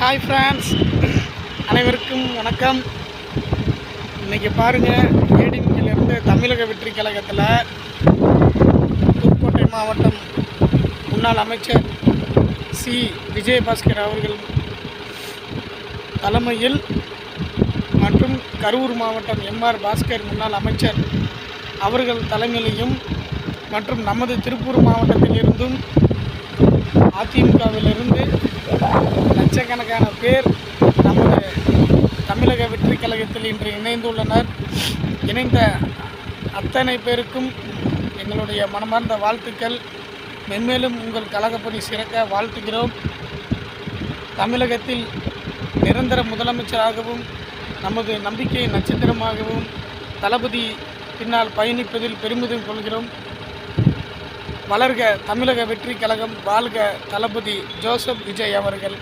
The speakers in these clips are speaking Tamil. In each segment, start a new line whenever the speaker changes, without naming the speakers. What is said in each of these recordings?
ஹாய் ஃப்ரெண்ட்ஸ், அனைவருக்கும் வணக்கம். இன்றைக்கி பாருங்கள், ஏடிஎம்கேலேருந்து தமிழக வெற்றி கழகத்தில் புதுக்கோட்டை மாவட்டம் முன்னாள் அமைச்சர் சி விஜயபாஸ்கர் அவர்கள் தலைமையில் மற்றும் கரூர் மாவட்டம் எம்ஆர் பாஸ்கர் முன்னாள் அமைச்சர் அவர்கள் தலைமையிலையும் மற்றும் நமது திருப்பூர் மாவட்டத்திலிருந்தும் அதிமுகவிலிருந்து லட்சக்கணக்கான பேர் நமது தமிழக வெற்றி கழகத்தில் இன்று இணைந்துள்ளனர். இணைந்த அத்தனை பேருக்கும் எங்களுடைய மனமார்ந்த வாழ்த்துக்கள். மென்மேலும் உங்கள் கழகப்பணி சிறக்க வாழ்த்துகிறோம். தமிழகத்தில் நிரந்தர முதலமைச்சராகவும் நமது நம்பிக்கை நட்சத்திரமாகவும் தளபதி பின்னால் பயணிப்பதில் பெருமிதம் கொள்கிறோம். வளர்க தமிழக வெற்றி கழகம், வாழ்க தளபதி ஜோசப் விஜய் அவர்கள்.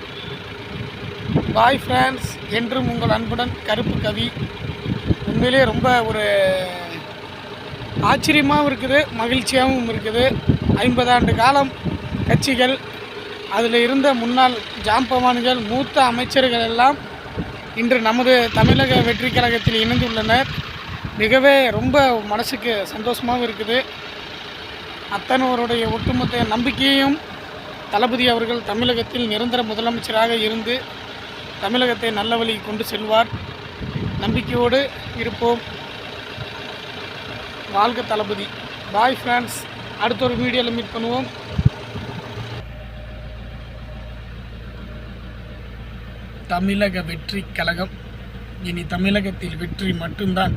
பாய் ஃப்ரெண்ட்ஸ், என்றும் உங்கள் அன்புடன் கருப்பு கவி. உண்மையிலே ரொம்ப ஒரு ஆச்சரியமாகவும் இருக்குது, மகிழ்ச்சியாகவும் இருக்குது. 50 ஆண்டு காலம் கட்சிகள், அதில் இருந்த முன்னாள் ஜாம்பவான்கள், மூத்த அமைச்சர்கள் எல்லாம் இன்று நமது தமிழக வெற்றி கழகத்தில் இணைந்துள்ளனர். மிகவே ரொம்ப மனசுக்கு சந்தோஷமாகவும் இருக்குது. அத்தனவருடைய ஒட்டுமொத்த நம்பிக்கையும் தளபதி அவர்கள் தமிழகத்தில் நிரந்தர முதலமைச்சராக இருந்து தமிழகத்தை நல்ல வழி கொண்டு செல்வார். நம்பிக்கையோடு இருப்போம். வாழ்க தளபதி. பாய் ஃப்ரெண்ட்ஸ், அடுத்த ஒரு வீடியோவில் மீட் பண்ணுவோம். தமிழக வெற்றி கழகம், இனி தமிழகத்தில் வெற்றி மட்டும்தான்.